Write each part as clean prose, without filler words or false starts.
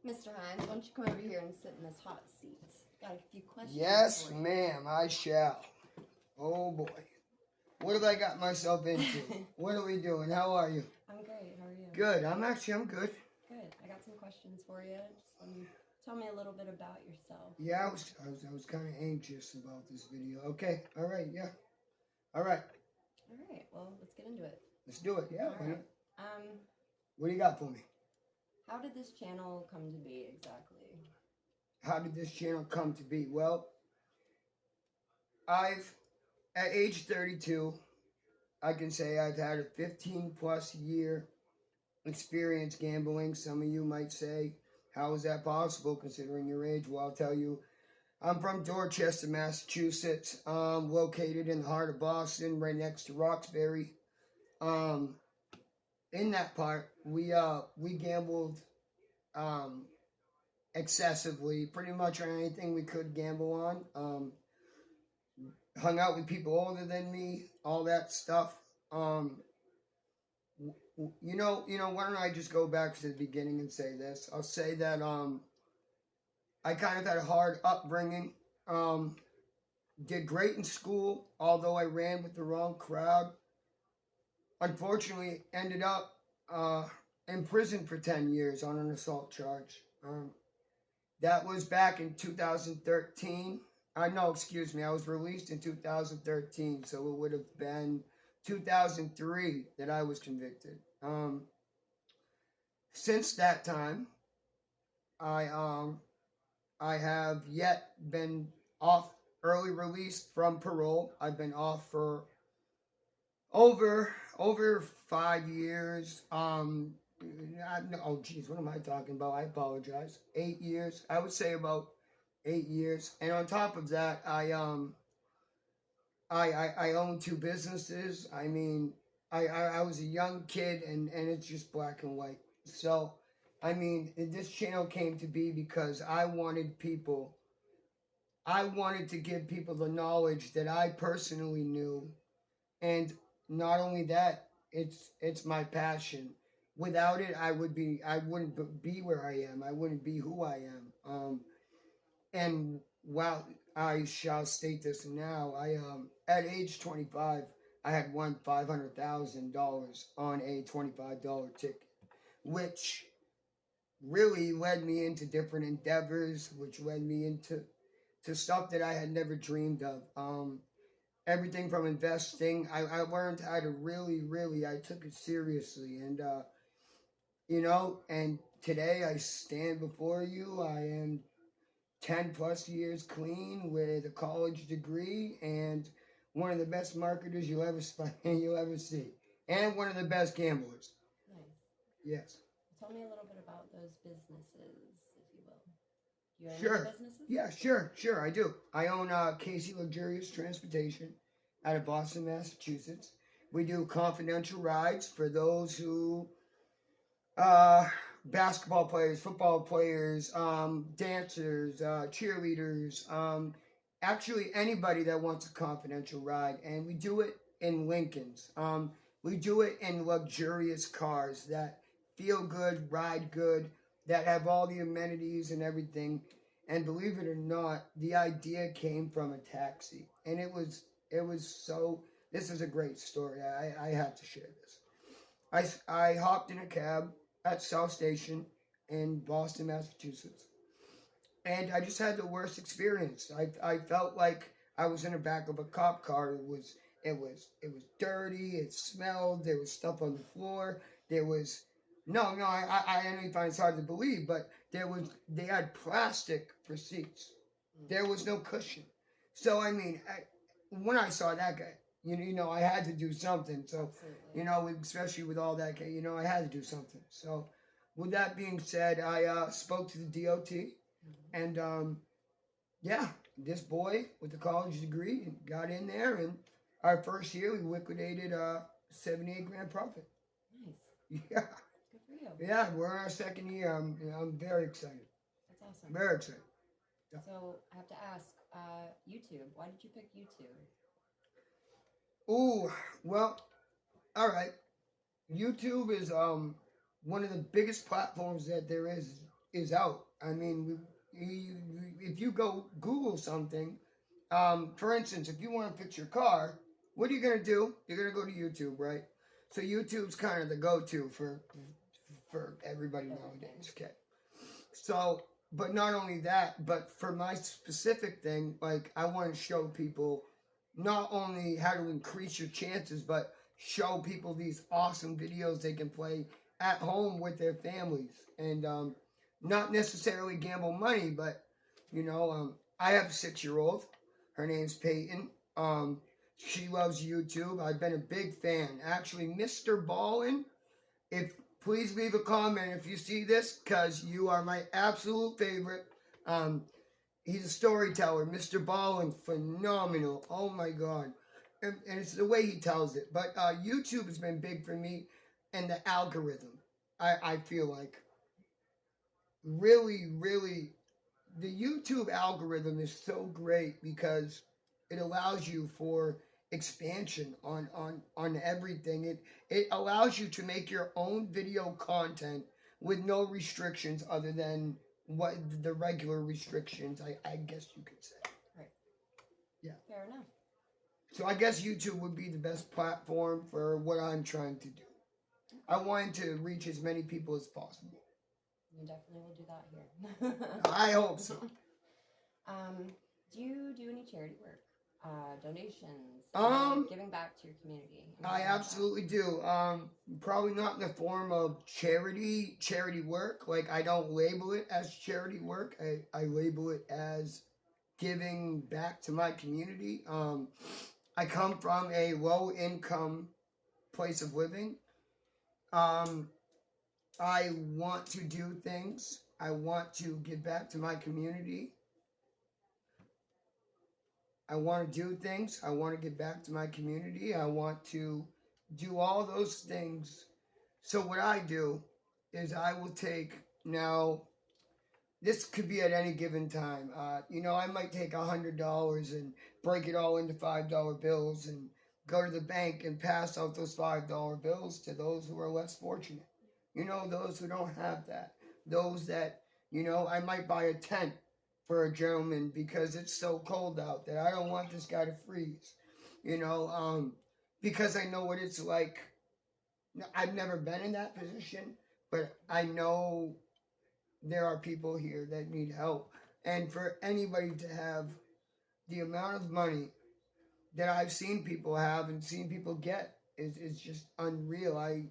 Mr. Hines, why don't you come over here and sit in this hot seat? Got a few questions. Yes, for you. ma'am, I shall. Oh boy. What have I got myself into? What are we doing? How are you? I'm great. How are you? Good. I'm good. Good. I got some questions for you. Just tell me a little bit about yourself. Yeah, I was kind of anxious about this video. Okay. All right. Yeah. All right. All right. Well, let's get into it. Let's do it. Yeah. All right. What do you got for me? How did this channel come to be exactly? How did this channel come to be? Well, at age 32, I can say I've had a 15 plus year experience gambling. Some of you might say, how is that possible considering your age? Well, I'll tell you, I'm from Dorchester, Massachusetts, located in the heart of Boston, right next to Roxbury. In that part, we gambled excessively, pretty much on anything we could gamble on. Hung out with people older than me, all that stuff. You know, why don't I just go back to the beginning and say this? I'll say that I kind of had a hard upbringing. Did great in school, although I ran with the wrong crowd. Unfortunately, ended up in prison for 10 years on an assault charge. That was back in 2013. No, excuse me, I was released in 2013, so it would have been 2003 that I was convicted. Since that time, I have yet been off early release from parole. I've been off for over 5 years. Oh geez, what am I talking about? I apologize. 8 years. I would say about 8 years. And on top of that, I own 2 businesses. I mean, I was a young kid, and it's just black and white. So, I mean, this channel came to be because I wanted to give people the knowledge that I personally knew. And not only that, it's my passion. Without it, I wouldn't be where I am. I wouldn't be who I am. And while I shall state this now, at age 25, I had won $500,000 on a $25 ticket, which really led me into different endeavors, which led me into stuff that I had never dreamed of. Everything from investing, I learned how to really, I took it seriously. And, and today I stand before you. I am 10 plus years clean with a college degree and one of the best marketers you'll ever see. And one of the best gamblers. Nice. Yes. Tell me a little bit about those businesses, if you will. Do you own Sure. any businesses? Yeah, sure, I do. I own Casey Luxurious Transportation out of Boston, Massachusetts. We do confidential rides for those who, basketball players, football players, dancers, cheerleaders, actually anybody that wants a confidential ride. And we do it in Lincolns. We do it in luxurious cars that feel good, ride good, that have all the amenities and everything. And believe it or not, the idea came from a taxi. And it was so, this is a great story. I have to share this. I hopped in a cab at South Station in Boston, Massachusetts. And I just had the worst experience. I felt like I was in the back of a cop car. It was dirty. It smelled. There was stuff on the floor. There was I know find it's hard to believe, but they had plastic for seats. There was no cushion. So I mean, when I saw that guy, I had to do something. So Absolutely. especially with all that, I had to do something. So with that being said, I spoke to the DOT. And, this boy with the college degree got in there, and our first year we liquidated 78 grand profit. Nice. Yeah. Good for you. Yeah, we're in our second year. I'm very excited. That's awesome. Very excited. Yeah. So I have to ask, YouTube. Why did you pick YouTube? Ooh, well, all right. YouTube is one of the biggest platforms that there is is out. I mean, if you go Google something, for instance, if you want to fix your car, what are you gonna do? You're gonna go to YouTube, right? So YouTube's kind of the go-to for everybody nowadays. Okay. So, but not only that, but for my specific thing, like I want to show people not only how to increase your chances, but show people these awesome videos they can play at home with their families, and not necessarily gamble money, but I have a 6-year-old. Her name's Peyton. She loves YouTube. I've been a big fan. Actually, Mr. Ballin, if please leave a comment if you see this, because you are my absolute favorite. He's a storyteller. Mr. Ballin, phenomenal. Oh my God. And it's the way he tells it. But YouTube has been big for me, and the algorithm. I feel like really, really, the YouTube algorithm is so great because it allows you for expansion on everything. It allows you to make your own video content with no restrictions other than what the regular restrictions, I guess you could say. Right. Yeah. Fair enough. So I guess YouTube would be the best platform for what I'm trying to do. I wanted to reach as many people as possible. You definitely will do that here. I hope so. Do you do any charity work? Donations? Giving back to your community? I absolutely do. Probably not in the form of charity work. Like, I don't label it as charity work. I label it as giving back to my community. I come from a low income place of living. I want to do things. I want to give back to my community. I want to do things. I want to give back to my community. I want to do all those things. So what I do is I will take, now, this could be at any given time. I might take $100 and break it all into $5 bills and go to the bank and pass out those $5 bills to those who are less fortunate. Those who don't have that. Those that, I might buy a tent for a gentleman because it's so cold out that I don't want this guy to freeze. Because I know what it's like. I've never been in that position, but I know there are people here that need help. And for anybody to have the amount of money that I've seen people have and seen people get is just unreal. I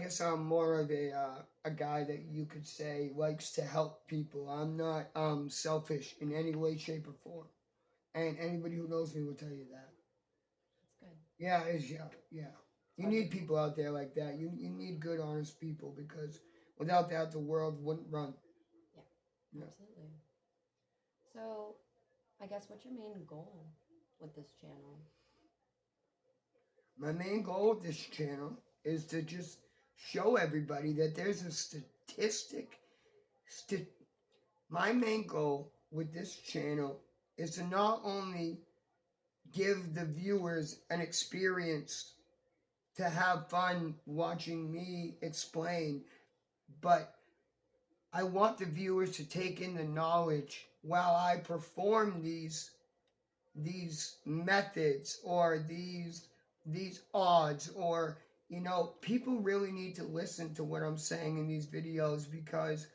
guess I'm more of a guy that you could say likes to help people. I'm not selfish in any way, shape, or form. And anybody who knows me will tell you that. That's good. Yeah. You need people out there like that. You need good, honest people, because without that, the world wouldn't run. Yeah. Absolutely. So, I guess what's your main goal with this channel? My main goal with this channel is to just show everybody that there's a statistic. My main goal with this channel is to not only give the viewers an experience to have fun watching me explain, but I want the viewers to take in the knowledge while I perform these methods or these odds, or people really need to listen to what I'm saying in these videos, because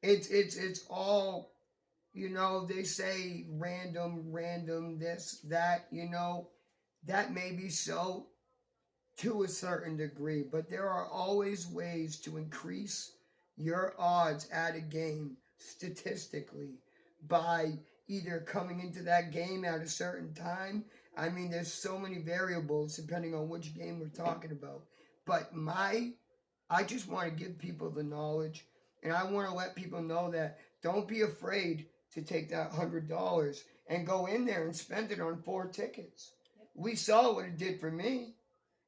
it's all, they say random, this, that, that may be so to a certain degree, but there are always ways to increase your odds at a game statistically by either coming into that game at a certain time. I mean, there's so many variables depending on which game we're talking about. But I just want to give people the knowledge, and I want to let people know that don't be afraid to take that $100 and go in there and spend it on 4 tickets. We saw what it did for me.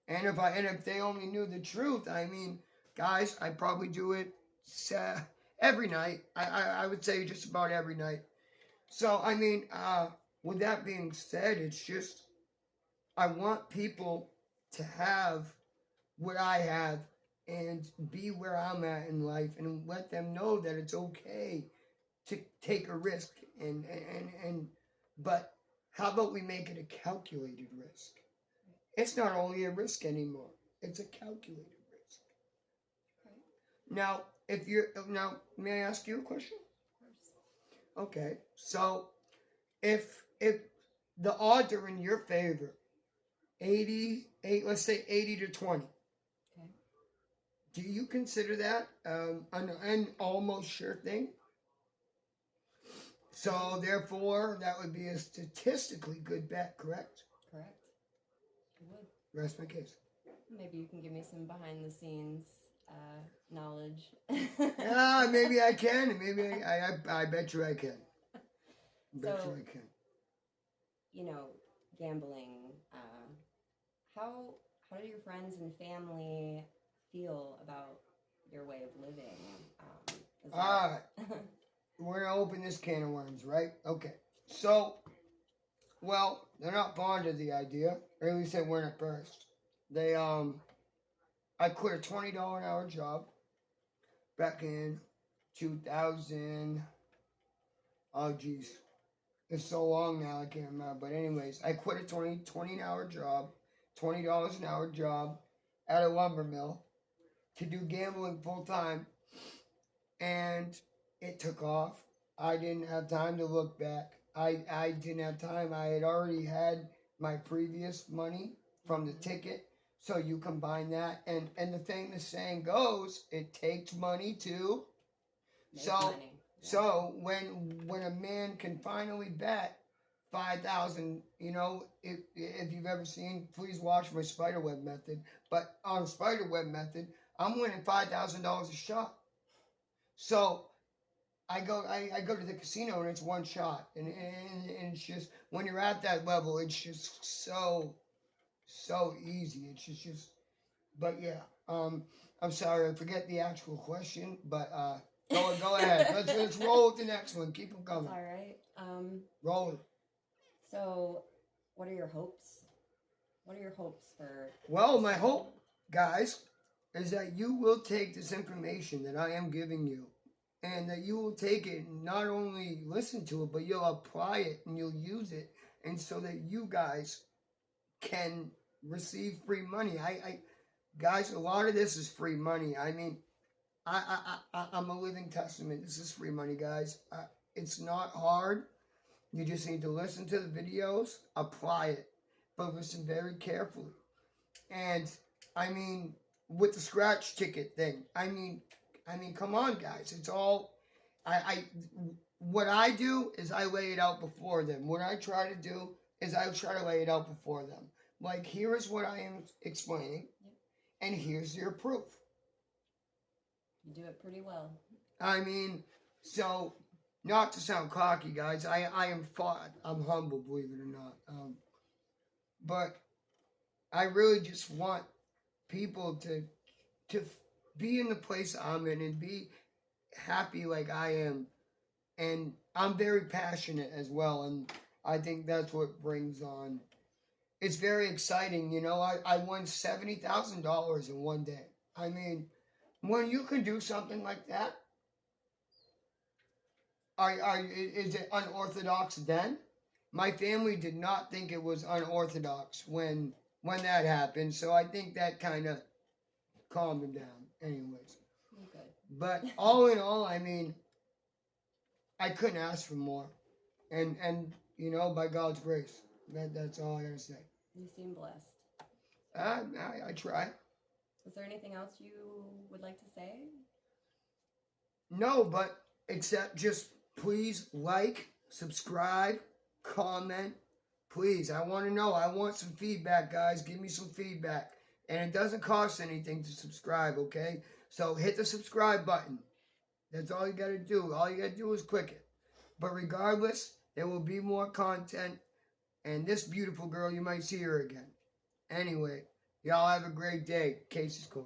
And if they only knew the truth, I mean, guys, I probably do it every night. I would say just about every night. So, I mean, with that being said, it's just, I want people to have what I have and be where I'm at in life and let them know that it's okay to take a risk but how about we make it a calculated risk? It's not only a risk anymore, it's a calculated risk. Now, may I ask you a question? Of course. Okay, so if the odds are in your favor, 88, let's say 80 to 20. Okay. Do you consider that an almost sure thing? So therefore, that would be a statistically good bet, correct? Correct. I would. Rest my case. Maybe you can give me some behind the scenes knowledge. Yeah, maybe I can. Maybe I bet you I can. Bet So, you I can. you know, gambling. How do your friends and family feel about your way of living? All right. We're going to open this can of worms, right? Okay. So, well, they're not fond of the idea. Or at least they weren't at first. I quit a $20 an hour job back in 2000. Oh, geez. It's so long now, I can't remember. But anyways, I quit a $20 an hour job, $20 an hour job at a lumber mill to do gambling full time. And it took off. I didn't have time to look back. I didn't have time. I had already had my previous money from the ticket. So you combine that. And the saying goes, it takes money to. Make money. Yeah. So when a man can finally bet 5,000, you know, if you've ever seen, please watch my spiderweb method. But on spiderweb method, I'm winning $5,000 a shot. So I go to the casino and it's one shot, and it's just when you're at that level, it's just so easy. It's just. But yeah, I'm sorry, I forget the actual question, but go ahead. Let's roll with the next one. Keep them coming. That's all right. Roll it. So, what are your hopes? What are your hopes for? Well, my hope, guys, is that you will take this information that I am giving you, and that you will take it and not only listen to it, but you'll apply it and you'll use it, and so that you guys can receive free money. Guys, a lot of this is free money. I mean, I'm a living testament. This is free money, guys. It's not hard. You just need to listen to the videos, apply it, but listen very carefully. And I mean, with the scratch ticket thing, I mean, come on, guys. It's all. What I do is I lay it out before them. What I try to do is I try to lay it out before them. Like, here is what I am explaining, and here's your proof. You do it pretty well. I mean, so, not to sound cocky, guys, I'm humble, believe it or not. But I really just want people to be in the place I'm in and be happy like I am. And I'm very passionate as well, and I think that's what brings on. It's very exciting, you know. I won $70,000 in one day. I mean, when you can do something like that, is it unorthodox then? My family did not think it was unorthodox when that happened, so I think that kind of calmed them down. Anyways, Good. but all in all, I mean, I couldn't ask for more, and you know, by God's grace, that's all I gotta say. You seem blessed. I try. Is there anything else you would like to say? No, but except just please like, subscribe, comment. Please, I want to know. I want some feedback, guys. Give me some feedback. And it doesn't cost anything to subscribe, okay? So hit the subscribe button. That's all you got to do. All you got to do is click it. But regardless, there will be more content. And this beautiful girl, you might see her again. Anyway, y'all have a great day. Casey's Corner.